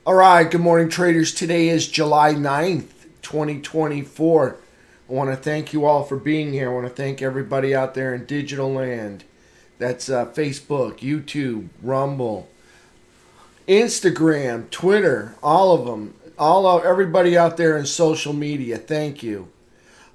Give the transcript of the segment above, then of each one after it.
All right, good morning, traders. Today is July 9th, 2024. I want to thank you all for being here. I want to thank everybody out there in digital land. That's Facebook, YouTube, Rumble, Instagram, Twitter, all of them. Everybody out there in social media, thank you.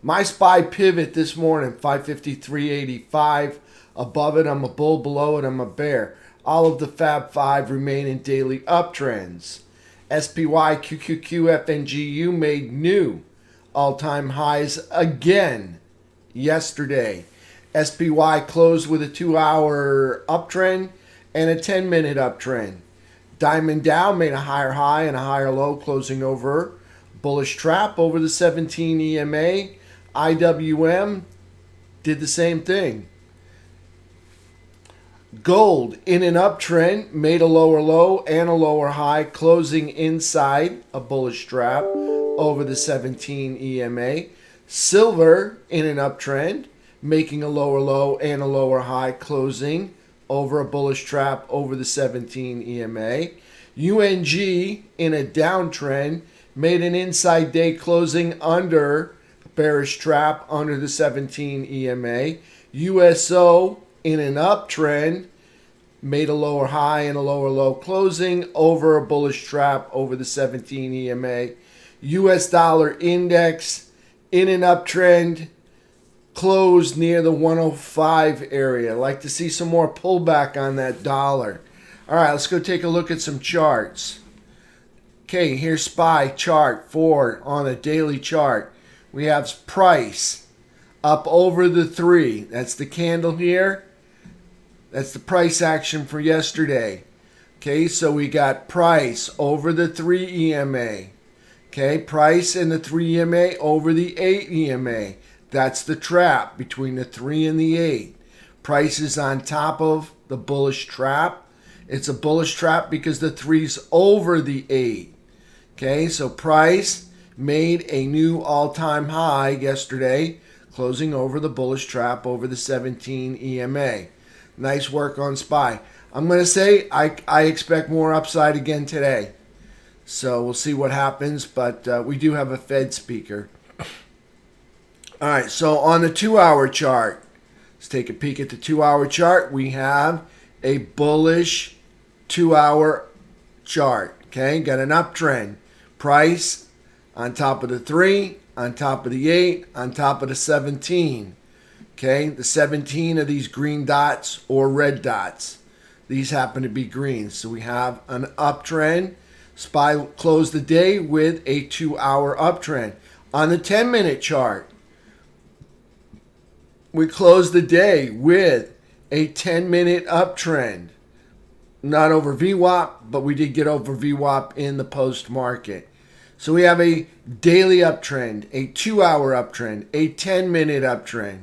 My SPY pivot this morning, 553.85. Above it, I'm a bull. Below it, I'm a bear. All of the Fab 5 remain in daily uptrends. SPY, QQQ, FNGU made new all-time highs again yesterday. SPY closed with a 2-hour uptrend and a 10-minute uptrend. Diamond Dow made a higher high and a higher low, closing over bullish trap over the 17 EMA. IWM did the same thing. Gold in an uptrend made a lower low and a lower high, closing inside a bullish trap over the 17 EMA. Silver in an uptrend, making a lower low and a lower high, closing over a bullish trap over the 17 EMA. UNG in a downtrend made an inside day, closing under a bearish trap under the 17 EMA. USO in an uptrend made a lower high and a lower low, closing over a bullish trap over the 17 EMA. US dollar index in an uptrend, closed near the 105 area. I'd like to see some more pullback on that dollar. All right, let's go take a look at some charts. Okay, here's SPY chart 4 on a daily chart. We have price up over the 3. That's the candle here. That's the price action for yesterday. Okay, so we got price over the 3 EMA. Okay, price in the 3 EMA over the 8 EMA. That's the trap between the 3 and the 8. Price is on top of the bullish trap. It's a bullish trap because the 3's over the 8. Okay, so price made a new all-time high yesterday, closing over the bullish trap over the 17 EMA. Nice work on SPY. I'm going to say I expect more upside again today. So we'll see what happens, but we do have a Fed speaker. All right, so on the 2-hour chart, let's take a peek at the 2-hour chart. We have a bullish 2-hour chart. Okay, got an uptrend. Price on top of the 3, on top of the 8, on top of the 17. Okay, the 17 of these green dots or red dots. These happen to be green. So we have an uptrend. SPY closed the day with a 2-hour uptrend. On the 10-minute chart, we closed the day with a 10-minute uptrend. Not over VWAP, but we did get over VWAP in the post-market. So we have a daily uptrend, a 2-hour uptrend, a 10-minute uptrend.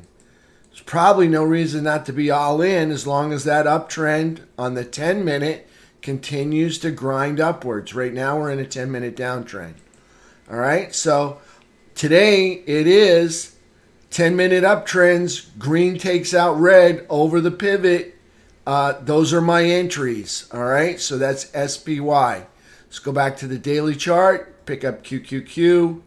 There's probably no reason not to be all in as long as that uptrend on the 10-minute continues to grind upwards. Right now we're in a 10-minute downtrend. All right, so today it is 10-minute uptrends. Green takes out red over the pivot. Those are my entries. All right, so that's SPY. Let's go back to the daily chart, pick up QQQ. I'm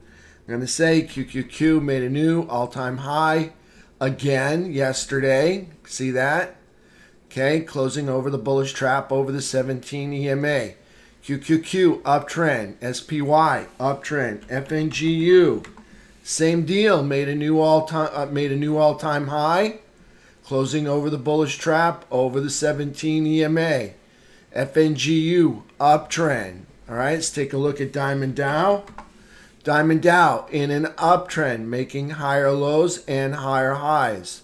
going to say QQQ made a new all-time high again yesterday. See that? Okay, closing over the bullish trap over the 17 EMA. QQQ uptrend, SPY uptrend, FNGU same deal, made a new all-time high, closing over the bullish trap over the 17 EMA. FNGU uptrend. All right, let's take a look at Diamond Dow. Diamond Dow in an uptrend, making higher lows and higher highs.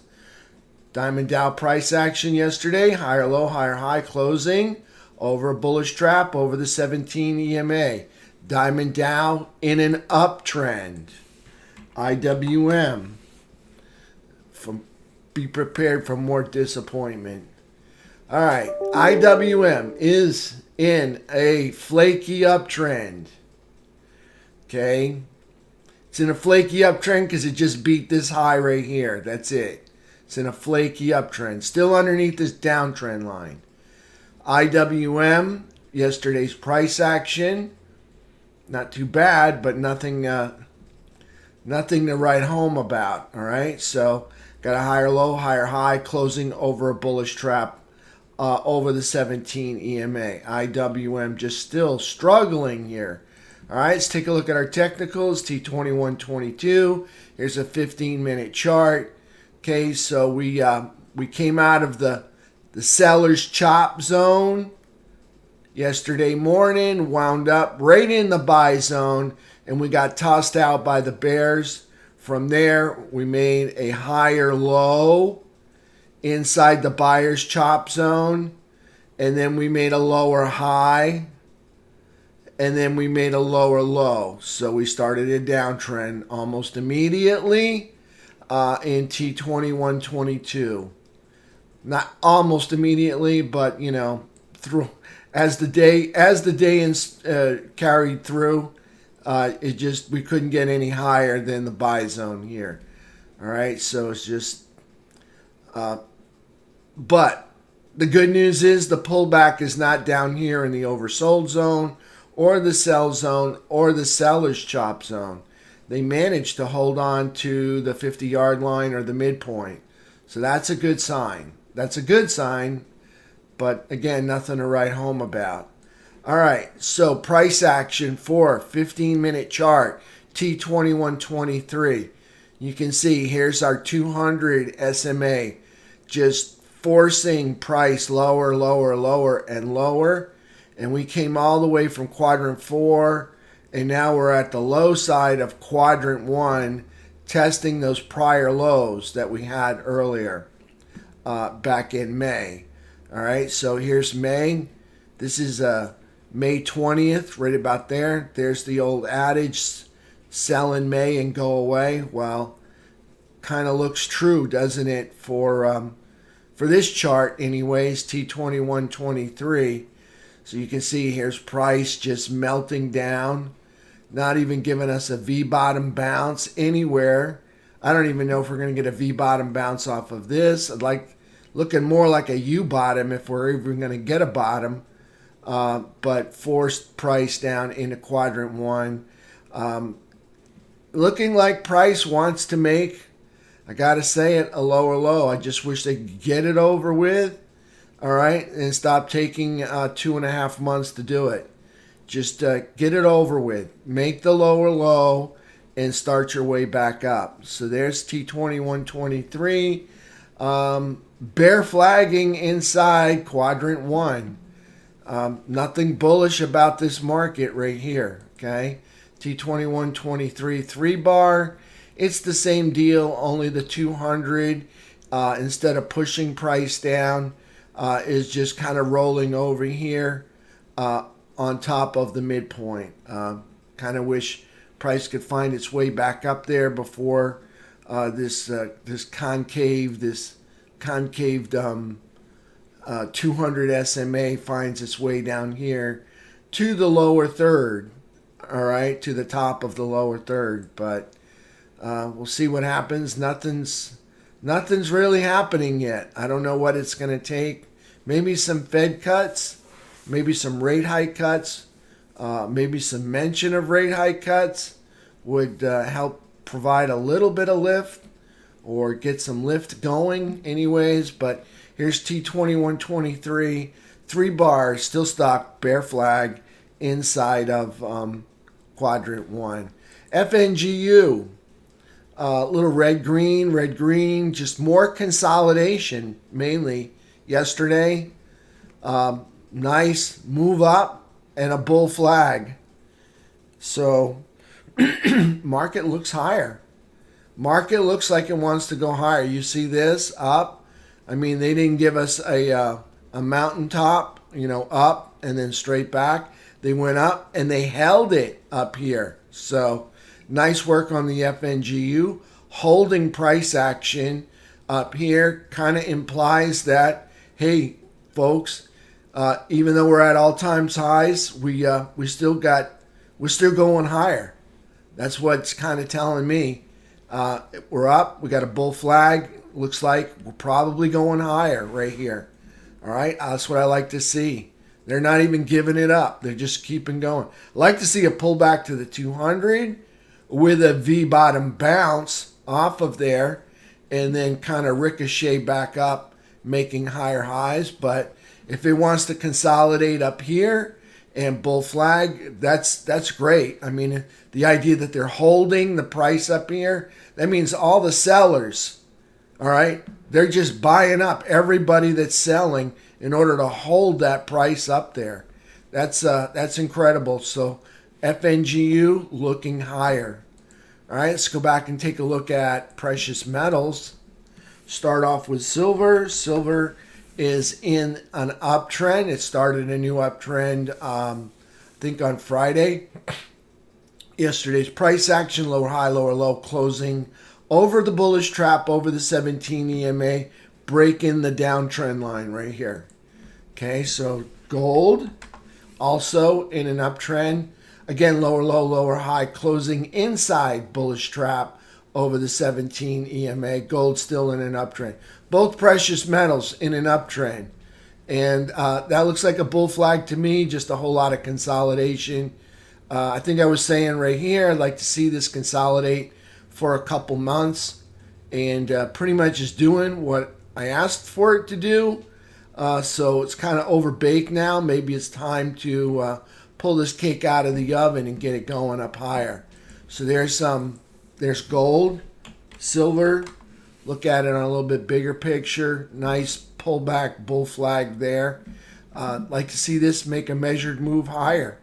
Diamond Dow price action yesterday, higher low, higher high, closing over a bullish trap over the 17 EMA. Diamond Dow in an uptrend. IWM, be prepared for more disappointment. All right, IWM is in a flaky uptrend. Okay, it's in a flaky uptrend because it just beat this high right here. That's it. It's in a flaky uptrend, still underneath this downtrend line. IWM, yesterday's price action Not too bad, but nothing to write home about. All right, so got a higher low, higher high, closing over a bullish trap over the 17 EMA. IWM just still struggling here. All right, let's take a look at our technicals. T2122. Here's a 15-minute chart. Okay, so we came out of the seller's chop zone yesterday morning, wound up right in the buy zone, and we got tossed out by the bears. From there, we made a higher low inside the buyer's chop zone, and then we made a lower high, and then we made a lower low. So we started a downtrend almost immediately in T2122. Not almost immediately, but through as the day carried through, we couldn't get any higher than the buy zone here. All right, so it's just. But the good news is the pullback is not down here in the oversold zone or the sell zone or the seller's chop zone. They managed to hold on to the 50-yard line or the midpoint. So that's a good sign. That's a good sign, but again, nothing to write home about. All right, so price action for 15-minute chart, T2123. You can see here's our 200 SMA just forcing price lower, lower, lower, and lower. And we came all the way from quadrant 4, and now we're at the low side of quadrant 1, testing those prior lows that we had earlier back in May. All right, so here's May. This is May 20th, right about there. There's the old adage, sell in May and go away. Well, kind of looks true, doesn't it, for this chart anyways, T2123. So you can see here's price just melting down, not even giving us a V-bottom bounce anywhere. I don't even know if we're going to get a V-bottom bounce off of this. I'd like looking more like a U-bottom if we're even going to get a bottom, but forced price down into quadrant 1. Looking like price wants to make, I got to say it, a lower low. I just wish they could get it over with, all right, and stop taking 2.5 months to do it. Just get it over with. Make the lower low and start your way back up. So there's T2123. Bear flagging inside quadrant 1. Nothing bullish about this market right here, okay? T2123 3-bar. It's the same deal, only the 200, instead of pushing price down, is just kind of rolling over here on top of the midpoint. Kind of wish price could find its way back up there before this concaved 200 SMA finds its way down here to the lower third, all right, to the top of the lower third. But we'll see what happens. Nothing's really happening yet. I don't know what it's going to take. Maybe some Fed cuts, maybe some rate hike cuts, maybe some mention of rate hike cuts would help provide a little bit of lift or get some lift going anyways. But here's T2123, 3-bar, still stock, bear flag inside of quadrant 1. FNGU, little red green, just more consolidation mainly yesterday. Nice move up and a bull flag. So market looks higher. Market looks like it wants to go higher. You see this up. I mean, they didn't give us a mountaintop, up and then straight back. They went up and they held it up here. So nice work on the FNGU. Holding price action up here kind of implies that, hey, folks, even though we're at all-time highs, we're still going higher. That's what's kind of telling me. We're up. We got a bull flag. Looks like we're probably going higher right here. All right, that's what I like to see. They're not even giving it up. They're just keeping going. I'd like to see a pullback to the 200 with a V bottom bounce off of there and then kind of ricochet back up, making higher highs. But if it wants to consolidate up here and bull flag, that's great. I mean, the idea that they're holding the price up here, that means all the sellers, all right, they're just buying up everybody that's selling in order to hold that price up there. That's incredible. So FNGU looking higher. All right, let's go back and take a look at precious metals. Start off with silver. Silver is in an uptrend. It started a new uptrend, I think on Friday. Yesterday's price action, lower high, lower low, closing over the bullish trap, over the 17 EMA, breaking the downtrend line right here. Okay, so gold also in an uptrend. Again, lower low, lower high, closing inside bullish trap over the 17 EMA. Gold still in an uptrend. Both precious metals in an uptrend. And that looks like a bull flag to me, just a whole lot of consolidation. I think I was saying right here, I'd like to see this consolidate for a couple months. And pretty much is doing what I asked for it to do. So it's kind of overbaked now. Maybe it's time to pull this cake out of the oven and get it going up higher. So there's gold, silver. Look at it on a little bit bigger picture. Nice pullback bull flag there. Like to see this make a measured move higher.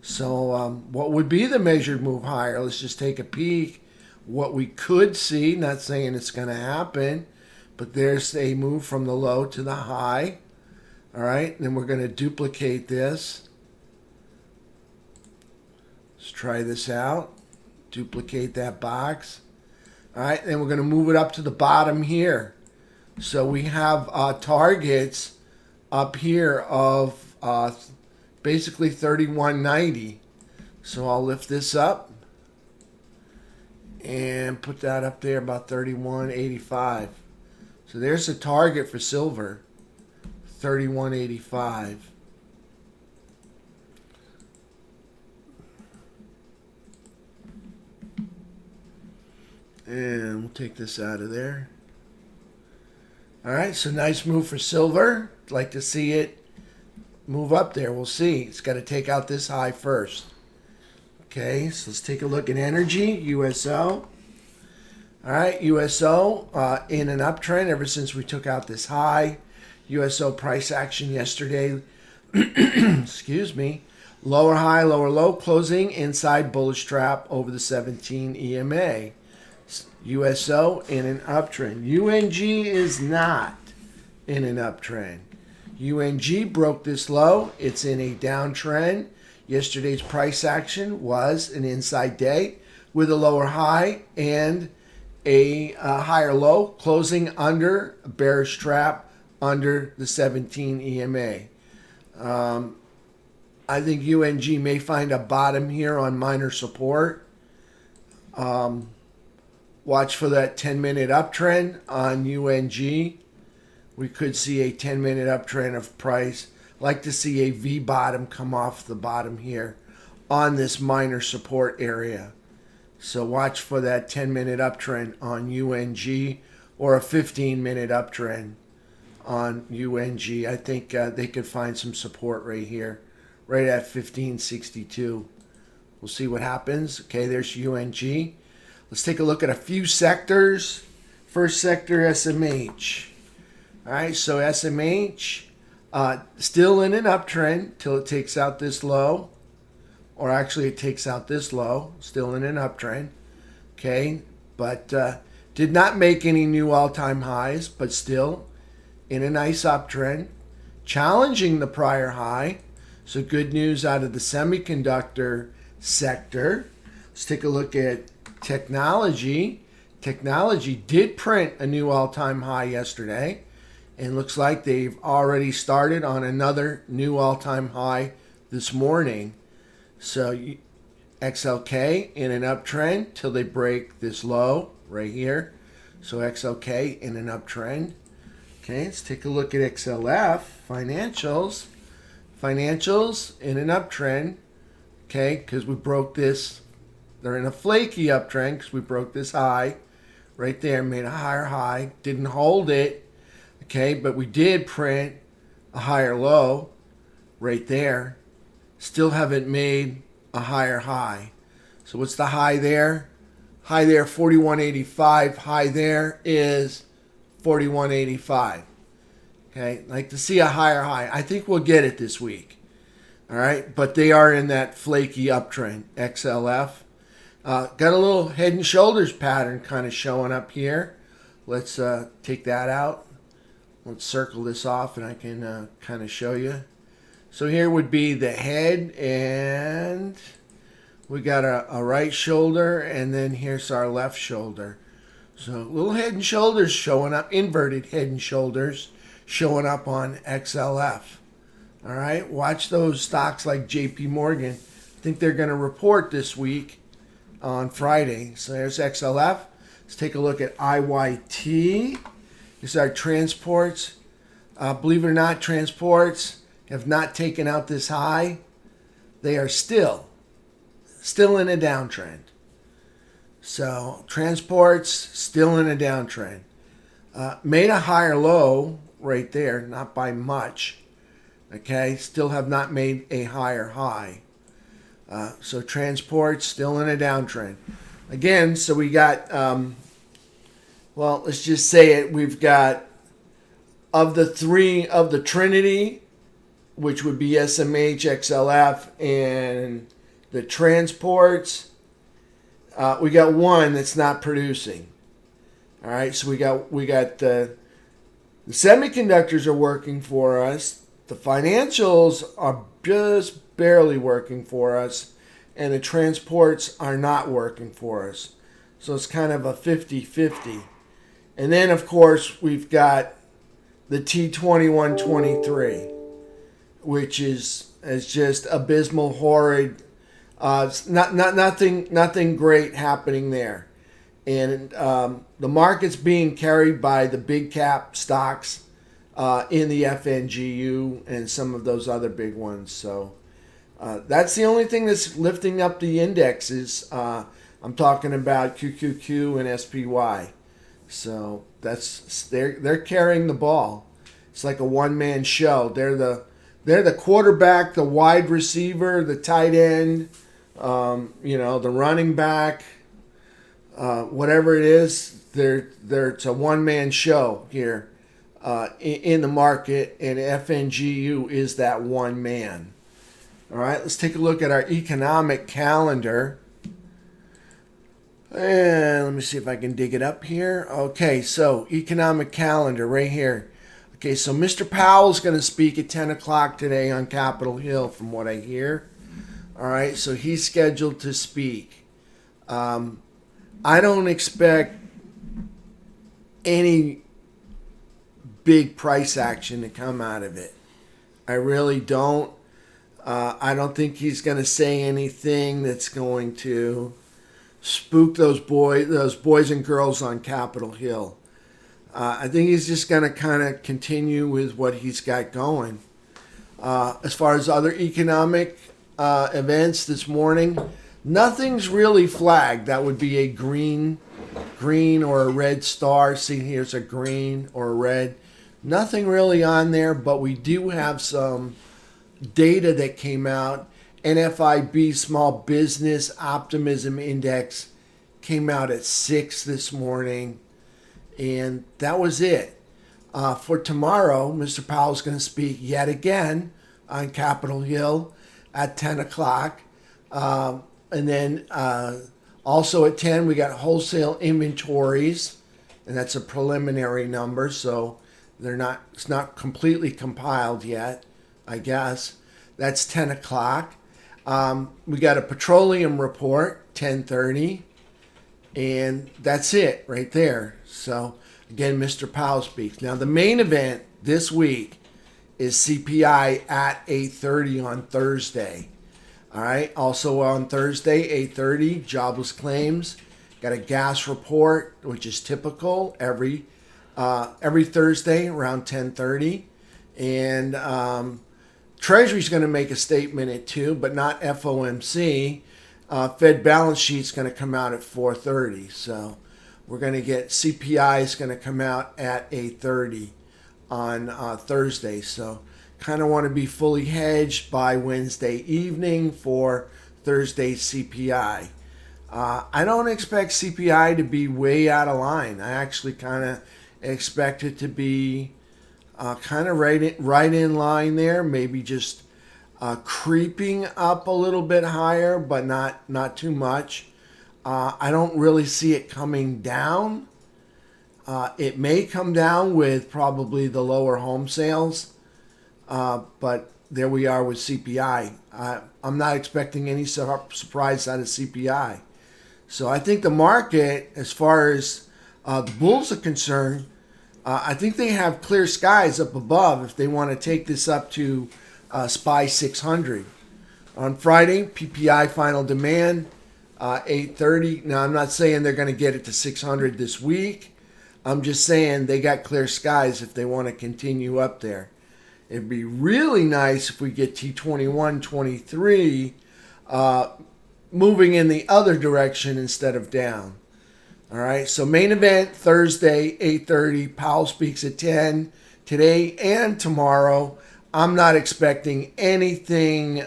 So what would be the measured move higher? Let's just take a peek. What we could see, not saying it's going to happen, but there's a move from the low to the high. All right, then we're going to duplicate this. Let's try this out. Duplicate that box. All right, then we're going to move it up to the bottom here. So we have targets up here of basically 31.90. So I'll lift this up and put that up there about 31.85. So there's a target for silver, 31.85. And we'll take this out of there. All right, so nice move for silver. I'd like to see it move up there. We'll see. It's got to take out this high first. Okay, so let's take a look at energy, USO. All right, USO in an uptrend ever since we took out this high. USO price action yesterday, excuse me, lower high, lower low, closing inside bullish trap over the 17 EMA. USO in an uptrend. UNG is not in an uptrend. UNG broke this low. It's in a downtrend. Yesterday's price action was an inside day with a lower high and a higher low, closing under a bearish trap under the 17 EMA. I think UNG may find a bottom here on minor support. Watch for that 10-minute uptrend on UNG. We could see a 10-minute uptrend of price. Like to see a V bottom come off the bottom here on this minor support area. So watch for that 10-minute uptrend on UNG or a 15-minute uptrend on UNG. I think they could find some support right here, right at 1562. We'll see what happens. Okay, there's UNG. Let's take a look at a few sectors. First sector, SMH. All right, so SMH still in an uptrend till it takes out this low. Or actually it takes out this low. Still in an uptrend. Okay, but did not make any new all-time highs, but still in a nice uptrend. Challenging the prior high. So good news out of the semiconductor sector. Let's take a look at technology. Technology did print a new all-time high yesterday, and looks like they've already started on another new all-time high this morning. So XLK in an uptrend till they break this low right here. So XLK in an uptrend. Okay, let's take a look at XLF financials. Financials in an uptrend, okay, because we broke this. They're in a flaky uptrend because we broke this high right there, made a higher high, didn't hold it, okay, but we did print a higher low right there. Still haven't made a higher high. So what's the high there? High there, 41.85. High there is 41.85. Okay, like to see a higher high. I think we'll get it this week. All right, but they are in that flaky uptrend. XLF. Got a little head and shoulders pattern kind of showing up here. Let's take that out. Let's circle this off and I can kind of show you. So here would be the head, and we got a right shoulder, and then here's our left shoulder. So little head and shoulders showing up, inverted head and shoulders showing up on XLF. All right, watch those stocks like JP Morgan. I think they're going to report this week on Friday. So there's XLF. Let's take a look at IYT. These are transports. Believe it or not, transports have not taken out this high. They are still in a downtrend. So transports still in a downtrend. Made a higher low right there, not by much. Okay, still have not made a higher high. So transports still in a downtrend. Again, so we got, well, let's just say it. We've got of the three of the Trinity, which would be SMH, XLF, and the transports. We got one that's not producing. All right, so we got the semiconductors are working for us. The financials are just barely working for us, and the transports are not working for us. So it's kind of a 50-50. And then, of course, we've got the T2123, which is just abysmal, horrid. Nothing great happening there. And the market's being carried by the big cap stocks in the FNGU and some of those other big ones. So that's the only thing that's lifting up the indexes. I'm talking about QQQ and SPY. So they're carrying the ball. It's like a one-man show. They're the quarterback, the wide receiver, the tight end, the running back, whatever it is. It's a one-man show here in the market, and FNGU is that one man. All right, let's take a look at our economic calendar. And let me see if I can dig it up here. Okay, so economic calendar right here. Okay, so Mr. Powell's going to speak at 10 o'clock today on Capitol Hill, from what I hear. All right, so he's scheduled to speak. I don't expect any big price action to come out of it. I really don't. I don't think he's going to say anything that's going to spook those boys and girls on Capitol Hill. I think he's just going to kind of continue with what he's got going. As far as other economic events this morning, nothing's really flagged. That would be a green or a red star. See, here's a green or a red. Nothing really on there, but we do have some data that came out. NFIB Small Business Optimism Index came out at 6 this morning, and that was it. For tomorrow, Mr. Powell's going to speak yet again on Capitol Hill at 10 o'clock. And then also at 10, we got wholesale inventories, and that's a preliminary number, so it's not completely compiled yet, I guess. That's 10 o'clock. We got a petroleum report, 10:30, and that's it right there. So, again, Mr. Powell speaks. Now, the main event this week is CPI at 8:30 on Thursday. All right. Also on Thursday, 8:30, jobless claims. Got a gas report, which is typical every Thursday around 10:30, and Treasury's going to make a statement at 2, but not FOMC. Fed balance sheet's going to come out at 4:30. So we're going to get CPI is going to come out at 8:30 on Thursday. So kind of want to be fully hedged by Wednesday evening for Thursday's CPI. I don't expect CPI to be way out of line. I actually kind of expect it to be kind of right in line there, maybe just creeping up a little bit higher, but not too much. I don't really see it coming down. It may come down with probably the lower home sales, but there we are with CPI. I'm not expecting any surprise out of CPI. So I think the market, as far as the bulls are concerned, I think they have clear skies up above if they want to take this up to SPY 600. On Friday, PPI final demand, 8:30. Now, I'm not saying they're going to get it to 600 this week. I'm just saying they got clear skies if they want to continue up there. It'd be really nice if we get T21, 23 moving in the other direction instead of down. All right, so main event Thursday, 8:30. Powell speaks at 10 today and tomorrow. I'm not expecting anything,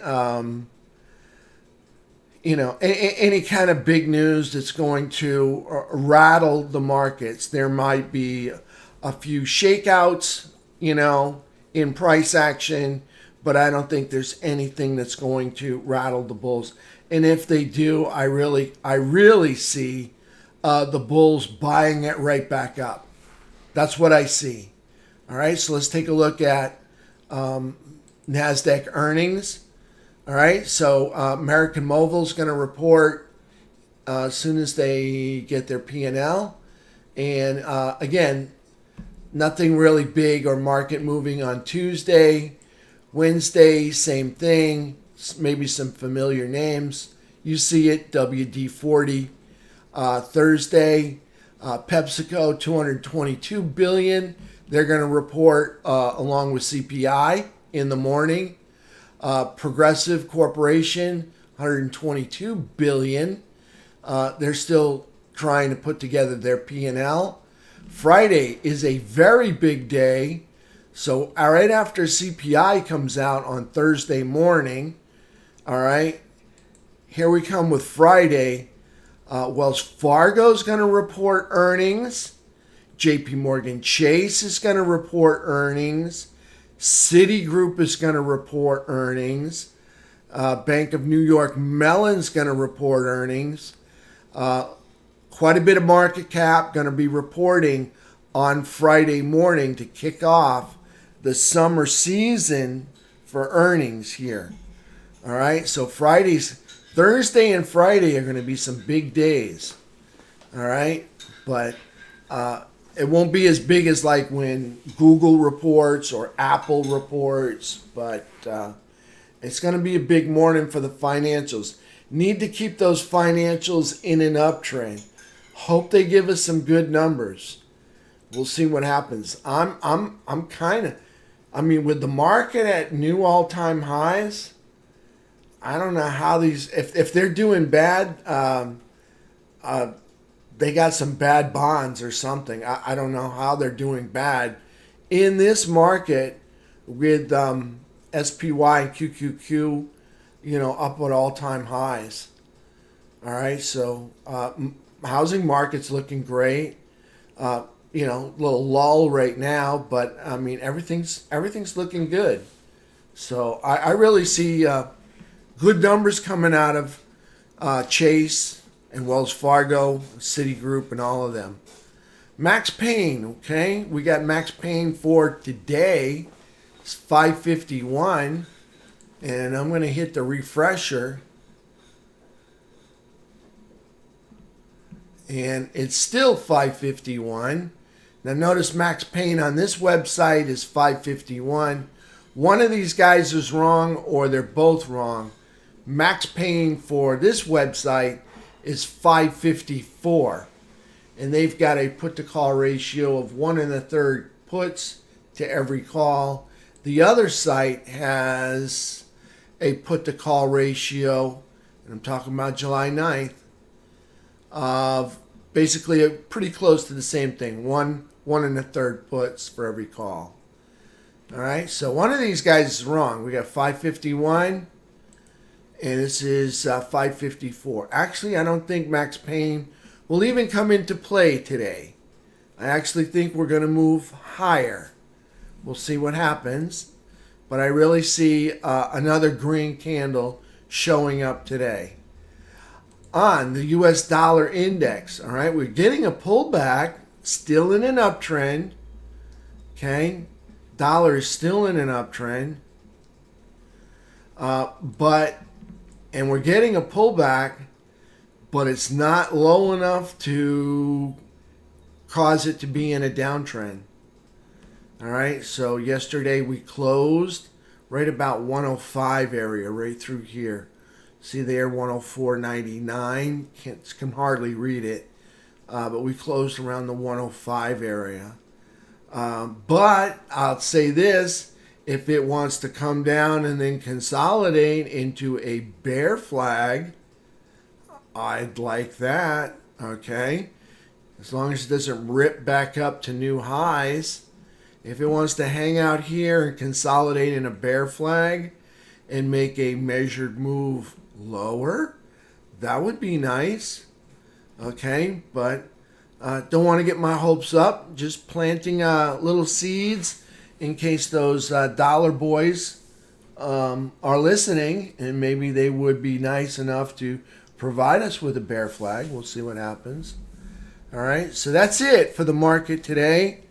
any kind of big news that's going to rattle the markets. There might be a few shakeouts, in price action, but I don't think there's anything that's going to rattle the bulls. And if they do, I really see the bulls buying it right back up. That's what I see. All right, so let's take a look at NASDAQ earnings. All right, so American Mobil's going to report as soon as they get their P&L. And again, nothing really big or market moving on Tuesday. Wednesday, same thing. Maybe some familiar names. You see it, WD-40. Thursday, PepsiCo, $222 billion. They're going to report along with CPI in the morning. Progressive Corporation, $122 billion. They're still trying to put together their P&L. Friday is a very big day. So right after CPI comes out on Thursday morning, all right, here we come with Friday. Wells Fargo's going to report earnings. JP Morgan Chase is going to report earnings. Citigroup is going to report earnings. Bank of New York Mellon's going to report earnings. Quite a bit of market cap going to be reporting on Friday morning to kick off the summer season for earnings here. All right, so Thursday and Friday are going to be some big days. All right, but it won't be as big as like when Google reports or Apple reports, but it's going to be a big morning for the financials. Need to keep those financials in an uptrend. Hope they give us some good numbers. We'll see what happens. I'm kind of, with the market at new all-time highs, I don't know how these, if they're doing bad, they got some bad bonds or something. I don't know how they're doing bad in this market with SPY and QQQ, up at all-time highs. All right, so housing market's looking great. Little lull right now, but everything's looking good. So I really see good numbers coming out of Chase and Wells Fargo, Citigroup, and all of them. Max Pain, okay? We got Max Pain for today. It's 551. And I'm going to hit the refresher. And it's still 551. Now notice Max Pain on this website is 551. One of these guys is wrong or they're both wrong. Max Pain for this website is 554. And they've got a put to call ratio of 1 1/3 puts to every call. The other site has a put to call ratio, and I'm talking about July 9th, of basically pretty close to the same thing. One and a third puts for every call. All right, so one of these guys is wrong. We got 551, and this is 554. Actually, I don't think Max Payne will even come into play today. I actually think we're going to move higher. We'll see what happens. But I really see another green candle showing up today. On the US dollar index, all right, we're getting a pullback, still in an uptrend. Okay, dollar is still in an uptrend. And we're getting a pullback, but it's not low enough to cause it to be in a downtrend. All right, so yesterday we closed right about 105 area, right through here. See there, 104.99. Can hardly read it, but we closed around the 105 area. But I'll say this, if it wants to come down and then consolidate into a bear flag, I'd like that, okay? As long as it doesn't rip back up to new highs. If it wants to hang out here and consolidate in a bear flag and make a measured move lower, that would be nice. Okay, but don't want to get my hopes up. Just planting little seeds in case those dollar boys are listening, and maybe they would be nice enough to provide us with a bear flag. We'll see what happens. All right, so that's it for the market today.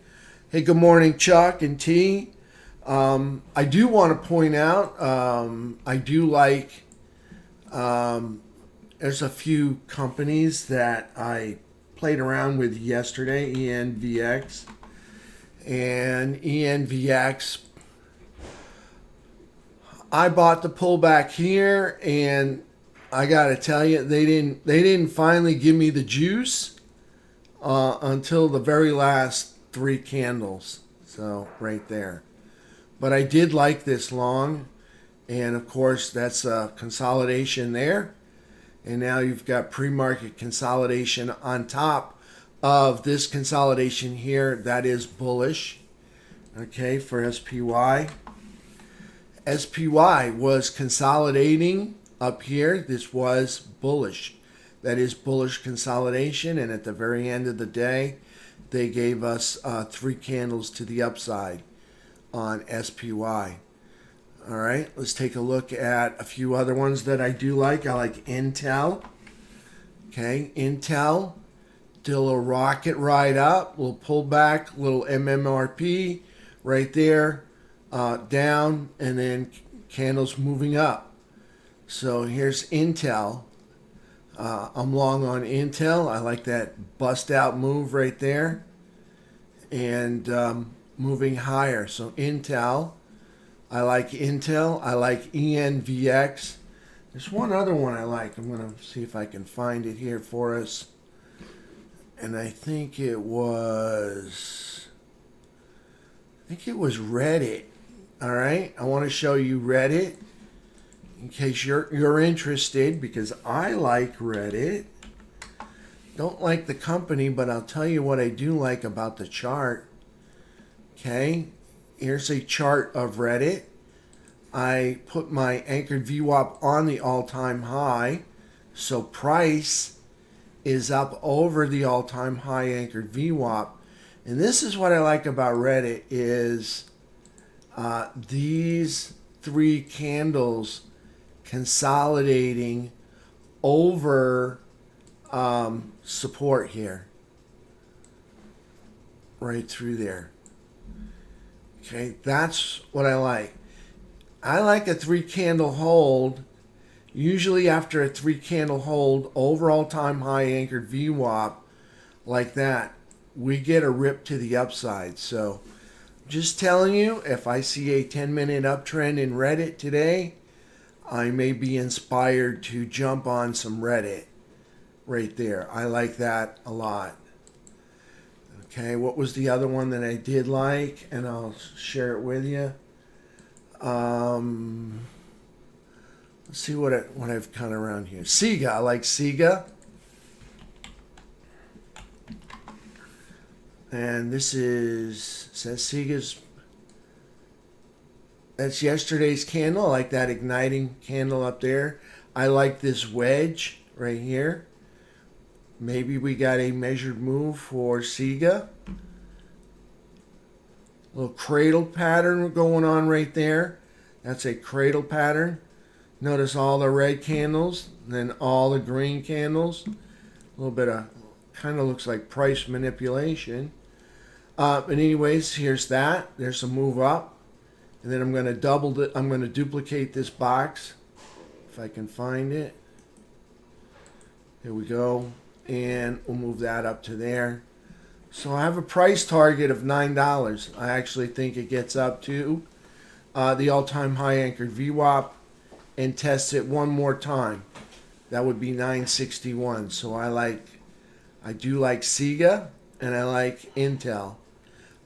Hey, good morning, Chuck and T. I do want to point out, I do like, there's a few companies that I played around with yesterday, ENVX. And ENVX, I bought the pullback here, and I got to tell you, they didn't finally give me the juice until the very last 3 candles, so right there. But I did like this long, and of course that's a consolidation there, and now you've got pre-market consolidation on top of this consolidation here. That is bullish, okay, for SPY. SPY was consolidating up here. This was bullish. That is bullish consolidation, and at the very end of the day, they gave us 3 candles to the upside on SPY. All right, let's take a look at a few other ones that I do like. I like Intel. Okay, Intel did a little rocket ride up, little pullback, little MMRP right there, down, and then candles moving up. So here's Intel. I'm long on Intel. I like that bust out move right there, and moving higher. So Intel, I like Intel. I like ENVX. There's one other one I like. I'm going to see if I can find it here for us. And I think it was Reddit. All right, I want to show you Reddit in case you're interested, because I like Reddit. Don't like the company, but I'll tell you what I do like about the chart. Okay, here's a chart of Reddit. I put my anchored VWAP on the all-time high, so price is up over the all-time high anchored VWAP. And this is what I like about Reddit is these 3 candles consolidating over support here, right through there. Okay, that's what I like. I like a 3 candle hold. Usually after a 3 candle hold over all-time high anchored VWAP like that, we get a rip to the upside. So just telling you, if I see a 10-minute uptrend in Reddit today, I may be inspired to jump on some Reddit right there. I like that a lot. Okay, what was the other one that I did like? And I'll share it with you. Let's see what I've kind of around here. Sega, I like Sega. And this says Sega's. That's yesterday's candle. I like that igniting candle up there. I like this wedge right here. Maybe we got a measured move for Sega. Little cradle pattern going on right there. That's a cradle pattern. Notice all the red candles, then all the green candles. A little bit of, kind of looks like price manipulation. But anyways, here's that. There's a move up. And then I'm going to I'm going to duplicate this box if I can find it. Here we go. And we'll move that up to there. So I have a price target of $9. I actually think it gets up to the all-time high anchored VWAP and tests it one more time. That would be $9.61. So I do like Sega and I like Intel.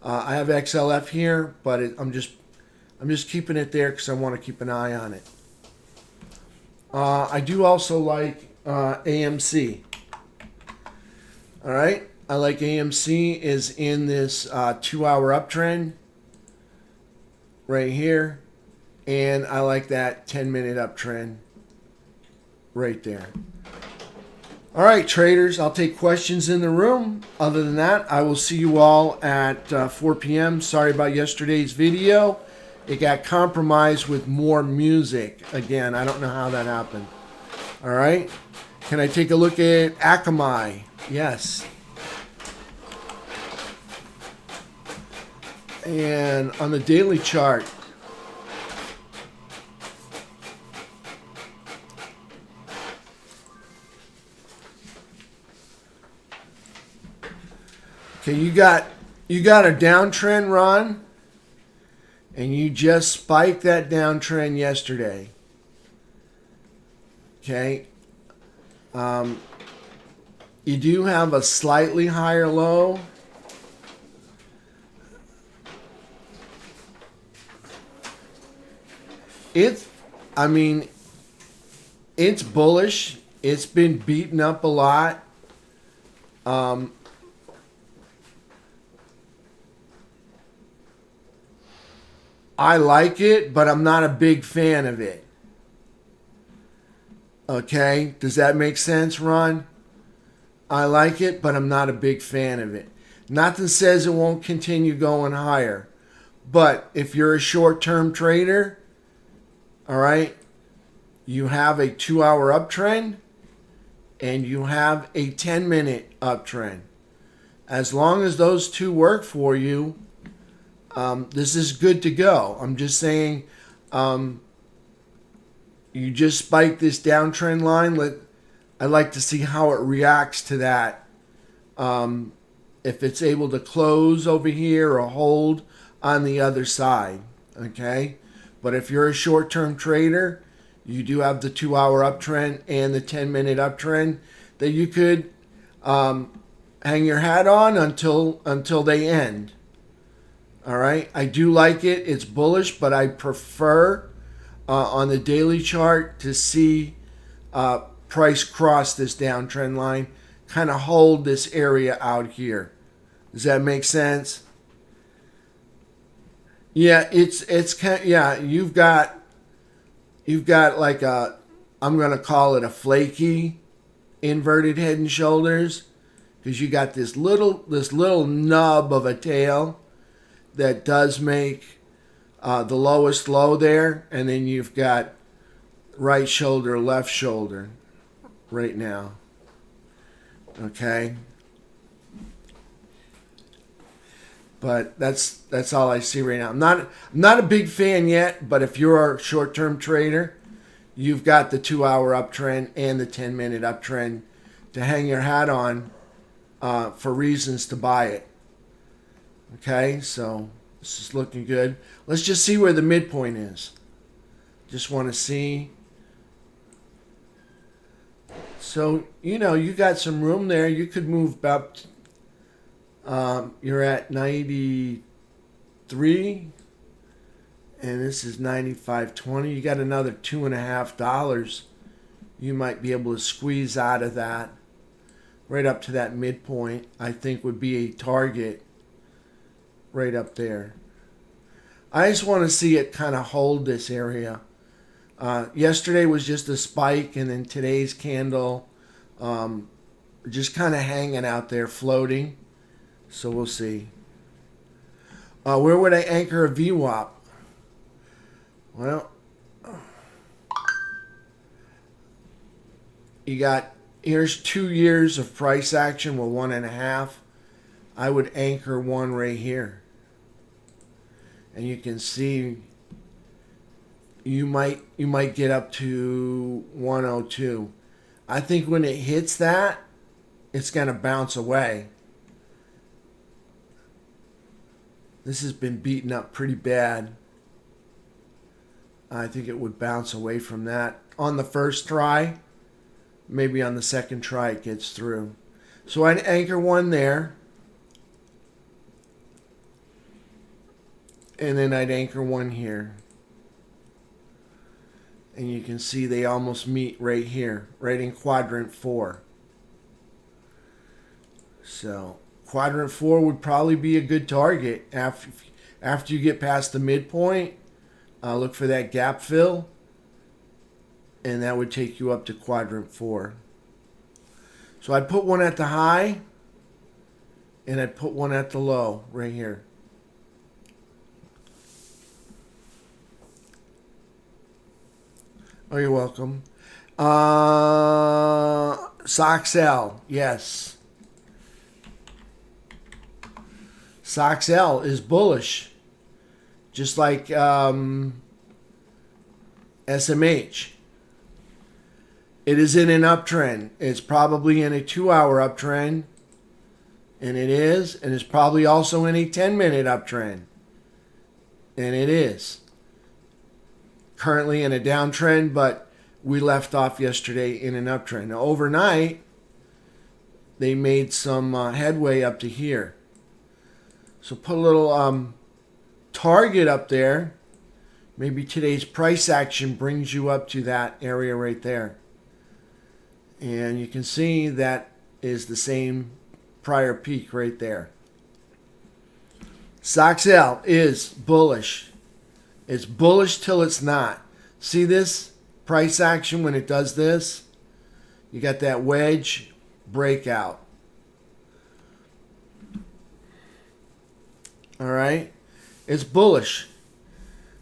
I have XLF here, but I'm just keeping it there because I want to keep an eye on it. I do also like AMC. All right. I like AMC is in this 2-hour uptrend right here. And I like that 10-minute uptrend right there. All right, traders, I'll take questions in the room. Other than that, I will see you all at 4 p.m. Sorry about yesterday's video. It got compromised with more music. Again, I don't know how that happened. All right. Can I take a look at Akamai? Yes. And on the daily chart, okay, you got a downtrend run, and you just spiked that downtrend yesterday. Okay. You do have a slightly higher low. It's bullish. It's been beaten up a lot. I like it, but I'm not a big fan of it. Okay, does that make sense, Ron? I like it, but I'm not a big fan of it. Nothing says it won't continue going higher. But if you're a short-term trader, all right, you have a 2-hour uptrend and you have a 10-minute uptrend. As long as those two work for you, this is good to go. I'm just saying, you just spike this downtrend line. I'd like to see how it reacts to that. If it's able to close over here or hold on the other side. Okay? But if you're a short-term trader, you do have the 2-hour uptrend and the 10-minute uptrend that you could hang your hat on until they end. All right? I do like it. It's bullish, but I prefer on the daily chart to see price cross this downtrend line, kind of hold this area out here. Does that make sense? Yeah, it's kind of, yeah, you've got like a, I'm going to call it a flaky inverted head and shoulders, because you got this little nub of a tail that does make the lowest low there, and then you've got right shoulder, left shoulder right now. Okay? But that's all I see right now. I'm not a big fan yet, but if you're a short-term trader, you've got the 2-hour uptrend and the 10-minute uptrend to hang your hat on for reasons to buy it. Okay, so this is looking good. Let's just see where the midpoint is. Just want to see. So, you got some room there. You could move up. You're at 93. And this is $95.20. You got another $2.50 you might be able to squeeze out of that. Right up to that midpoint, I think would be a target right up there. I just want to see it kind of hold this area. Yesterday was just a spike, and then today's candle just kind of hanging out there, floating. So we'll see. Where would I anchor a VWAP? Well, you got, here's 2 years of price action with 1.5. I would anchor one right here. And you can see you might get up to 102. I think when it hits that, it's going to bounce away. This has been beaten up pretty bad. I think it would bounce away from that on the first try. Maybe on the second try it gets through. So I'd anchor one there. And then I'd anchor one here. And you can see they almost meet right here, right in quadrant 4. So quadrant 4 would probably be a good target after you get past the midpoint. Look for that gap fill, and that would take you up to quadrant 4. So I'd put one at the high, and I'd put one at the low right here. Oh, you're welcome. SOXL, yes. SOXL is bullish, just like SMH. It is in an uptrend. It's probably in a 2-hour uptrend, and it is, and it's probably also in a 10-minute uptrend, and it is. Currently in a downtrend, but we left off yesterday in an uptrend. Now, overnight, they made some headway up to here. So put a little target up there. Maybe today's price action brings you up to that area right there. And you can see that is the same prior peak right there. SOXL is bullish. It's bullish till it's not. See this price action when it does this? You got that wedge breakout. All right? It's bullish.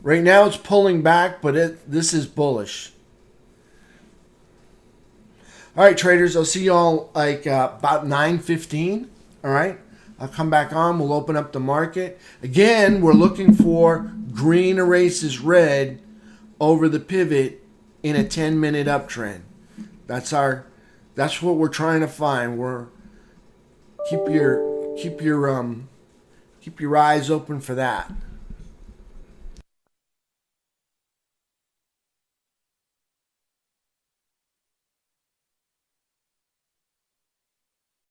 Right now it's pulling back, but this is bullish. All right, traders, I'll see y'all like about 9:15. All right? I'll come back on. We'll open up the market. Again, we're looking for green erases red over the pivot in a 10-minute uptrend. That's what we're trying to find. Keep your eyes open for that.